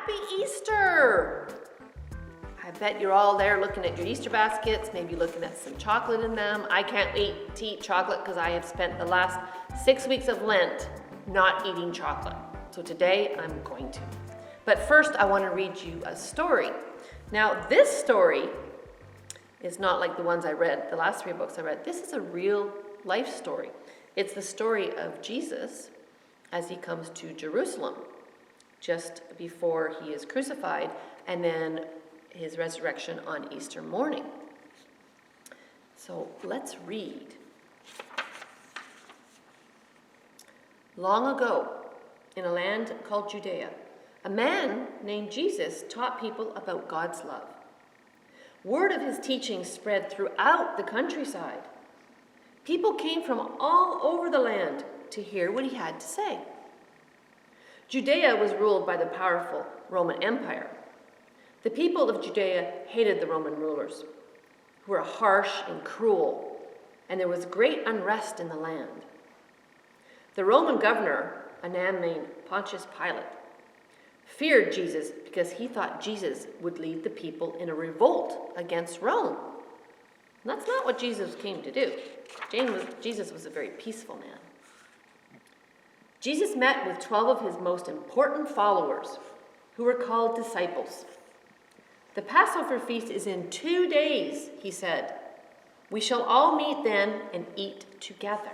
Happy Easter! I bet you're all there looking at your Easter baskets, maybe looking at some chocolate in them. I can't wait to eat chocolate because I have spent the last 6 weeks of Lent not eating chocolate. So today I'm going to. But first I want to read you a story. Now this story is not like the ones I read, the last 3 books I read. This is a real life story. It's the story of Jesus as he comes to Jerusalem just before he is crucified, and then his resurrection on Easter morning. So let's read. Long ago, in a land called Judea, a man named Jesus taught people about God's love. Word of his teaching spread throughout the countryside. People came from all over the land to hear what he had to say. Judea was ruled by the powerful Roman Empire. The people of Judea hated the Roman rulers, who were harsh and cruel, and there was great unrest in the land. The Roman governor, a man named Pontius Pilate, feared Jesus because he thought Jesus would lead the people in a revolt against Rome. And that's not what Jesus came to do. Jesus was a very peaceful man. Jesus met with 12 of his most important followers, who were called disciples. The Passover feast is in 2 days, he said. We shall all meet then and eat together.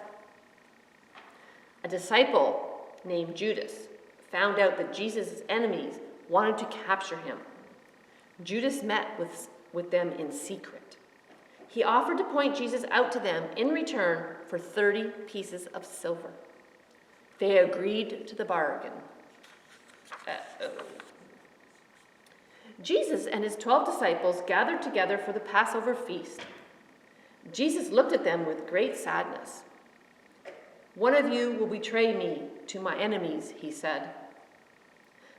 A disciple named Judas found out that Jesus' enemies wanted to capture him. Judas met with them in secret. He offered to point Jesus out to them in return for 30 pieces of silver. They agreed to the bargain. Jesus and his 12 disciples gathered together for the Passover feast. Jesus looked at them with great sadness. One of you will betray me to my enemies, he said.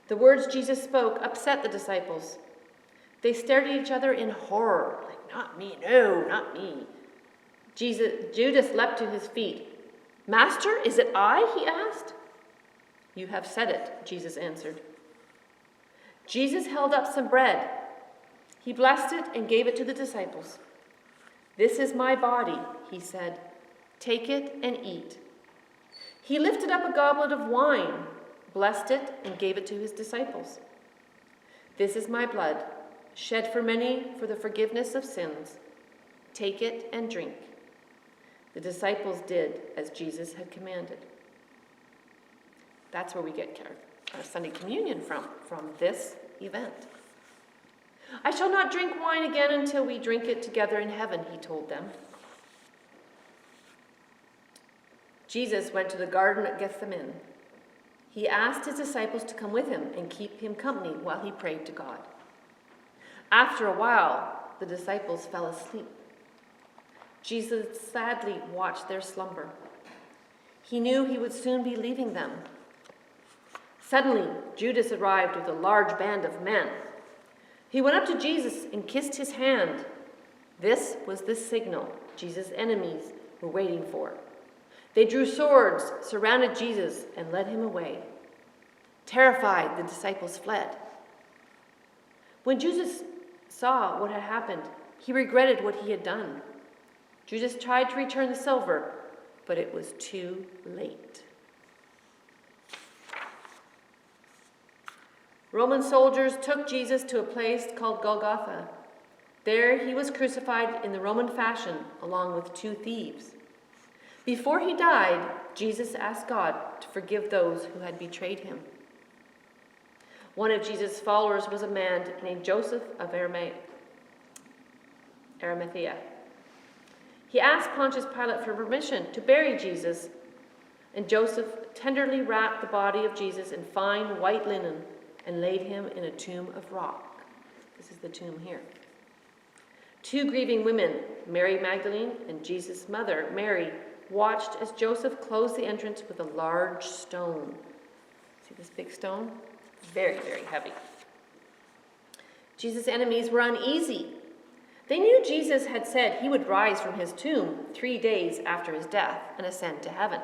The words Jesus spoke upset the disciples. They stared at each other in horror, like, not me, no, not me. Judas leapt to his feet. Master, is it I? He asked. You have said it, Jesus answered. Jesus held up some bread. He blessed it and gave it to the disciples. This is my body, he said. Take it and eat. He lifted up a goblet of wine, blessed it, and gave it to his disciples. This is my blood, shed for many for the forgiveness of sins. Take it and drink. The disciples did as Jesus had commanded. That's where we get our Sunday communion from this event. I shall not drink wine again until we drink it together in heaven, he told them. Jesus went to the garden at Gethsemane. He asked his disciples to come with him and keep him company while he prayed to God. After a while, the disciples fell asleep. Jesus sadly watched their slumber. He knew he would soon be leaving them. Suddenly, Judas arrived with a large band of men. He went up to Jesus and kissed his hand. This was the signal Jesus' enemies were waiting for. They drew swords, surrounded Jesus, and led him away. Terrified, the disciples fled. When Jesus saw what had happened, he regretted what he had done. Judas tried to return the silver, but it was too late. Roman soldiers took Jesus to a place called Golgotha. There he was crucified in the Roman fashion, along with 2 thieves. Before he died, Jesus asked God to forgive those who had betrayed him. One of Jesus' followers was a man named Joseph of Arimathea. He asked Pontius Pilate for permission to bury Jesus, and Joseph tenderly wrapped the body of Jesus in fine white linen and laid him in a tomb of rock. This is the tomb here. 2 grieving women, Mary Magdalene and Jesus' mother, Mary, watched as Joseph closed the entrance with a large stone. See this big stone? Very, very heavy. Jesus' enemies were uneasy. They knew Jesus had said he would rise from his tomb 3 days after his death and ascend to heaven.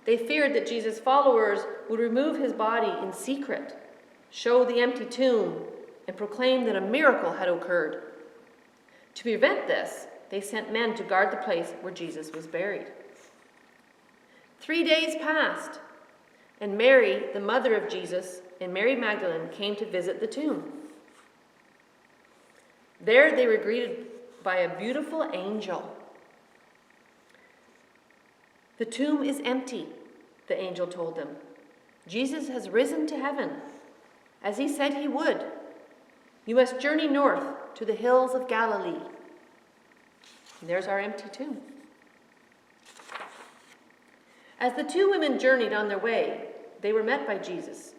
They feared that Jesus' followers would remove his body in secret, show the empty tomb, and proclaim that a miracle had occurred. To prevent this, they sent men to guard the place where Jesus was buried. 3 days passed, and Mary, the mother of Jesus, and Mary Magdalene came to visit the tomb. There they were greeted by a beautiful angel. "The tomb is empty," the angel told them. "Jesus has risen to heaven, as he said he would. You must journey north to the hills of Galilee." And there's our empty tomb. As the two women journeyed on their way, they were met by Jesus,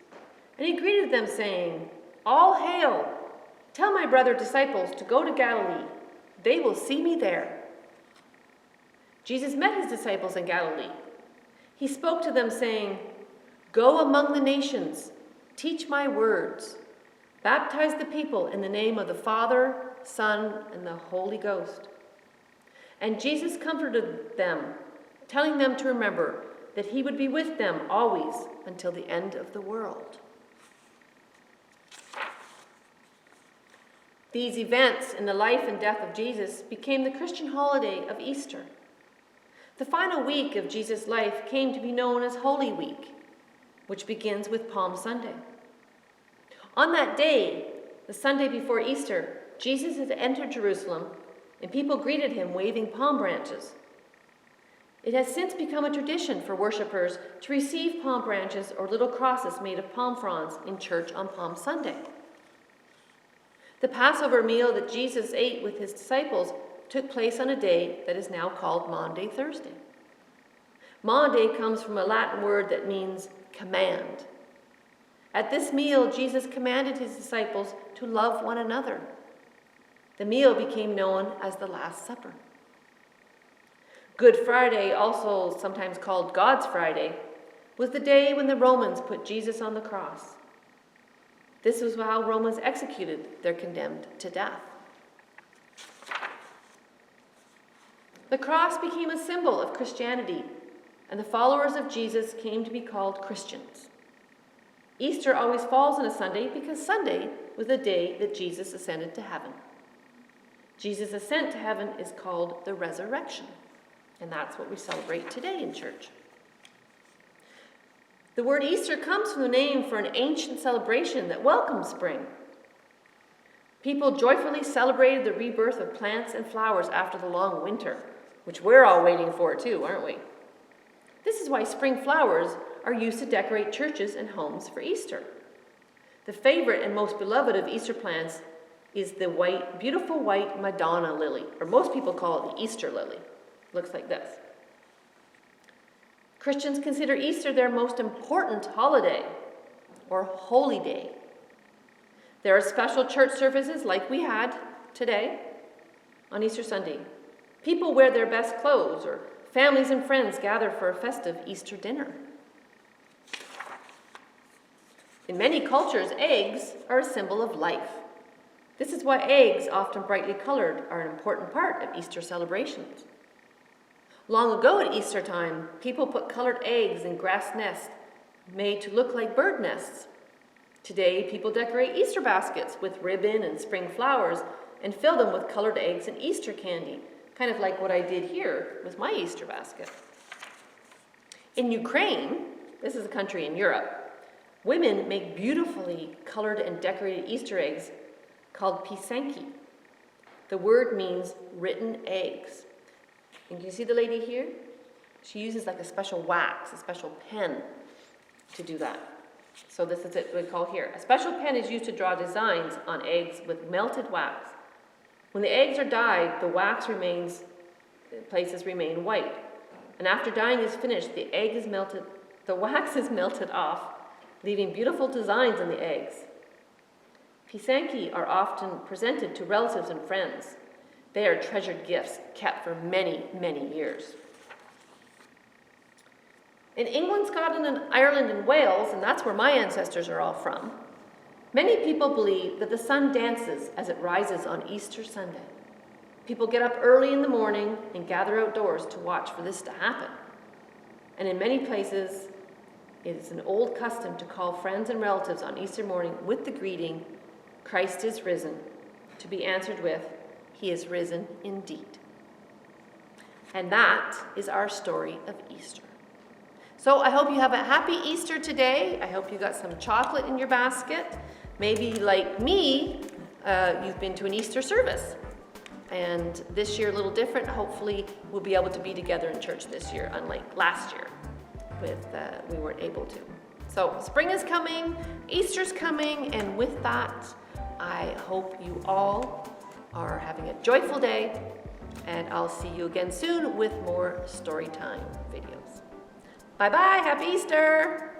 and he greeted them, saying, "All hail! Tell my brother disciples to go to Galilee. They will see me there." Jesus met his disciples in Galilee. He spoke to them, saying, "Go among the nations, teach my words, baptize the people in the name of the Father, Son, and the Holy Ghost." And Jesus comforted them, telling them to remember that he would be with them always until the end of the world. These events in the life and death of Jesus became the Christian holiday of Easter. The final week of Jesus' life came to be known as Holy Week, which begins with Palm Sunday. On that day, the Sunday before Easter, Jesus had entered Jerusalem, and people greeted him waving palm branches. It has since become a tradition for worshipers to receive palm branches or little crosses made of palm fronds in church on Palm Sunday. The Passover meal that Jesus ate with his disciples took place on a day that is now called Maundy Thursday. Maundy comes from a Latin word that means command. At this meal, Jesus commanded his disciples to love one another. The meal became known as the Last Supper. Good Friday, also sometimes called God's Friday, was the day when the Romans put Jesus on the cross. This was how Romans executed their condemned to death. The cross became a symbol of Christianity, and the followers of Jesus came to be called Christians. Easter always falls on a Sunday because Sunday was the day that Jesus ascended to heaven. Jesus' ascent to heaven is called the resurrection, and that's what we celebrate today in church. The word Easter comes from the name for an ancient celebration that welcomes spring. People joyfully celebrated the rebirth of plants and flowers after the long winter, which we're all waiting for too, aren't we? This is why spring flowers are used to decorate churches and homes for Easter. The favorite and most beloved of Easter plants is the beautiful white Madonna lily, or most people call it the Easter lily. Looks like this. Christians consider Easter their most important holiday, or holy day. There are special church services like we had today on Easter Sunday. People wear their best clothes, or families and friends gather for a festive Easter dinner. In many cultures, eggs are a symbol of life. This is why eggs, often brightly colored, are an important part of Easter celebrations. Long ago at Easter time, people put colored eggs in grass nests made to look like bird nests. Today, people decorate Easter baskets with ribbon and spring flowers and fill them with colored eggs and Easter candy, kind of like what I did here with my Easter basket. In Ukraine, this is a country in Europe, women make beautifully colored and decorated Easter eggs called pisanki. The word means written eggs. And can you see the lady here? She uses like a special wax, a special pen to do that. So this is what we call here. A special pen is used to draw designs on eggs with melted wax. When the eggs are dyed, the places remain white. And after dyeing is finished, the wax is melted off, leaving beautiful designs on the eggs. Pisanki are often presented to relatives and friends. They are treasured gifts kept for many, many years. In England, Scotland, and Ireland, and Wales, and that's where my ancestors are all from, many people believe that the sun dances as it rises on Easter Sunday. People get up early in the morning and gather outdoors to watch for this to happen. And in many places, It is an old custom to call friends and relatives on Easter morning with the greeting, Christ is risen, to be answered with, He is risen indeed. And that is our story of Easter. So I hope you have a happy Easter today. I hope you got some chocolate in your basket. Maybe like me, you've been to an Easter service. And this year a little different. Hopefully we'll be able to be together in church this year, unlike last year we weren't able to. So spring is coming, Easter's coming, and with that, I hope you all are having a joyful day, and I'll see you again soon with more Storytime videos. Bye-bye, happy Easter!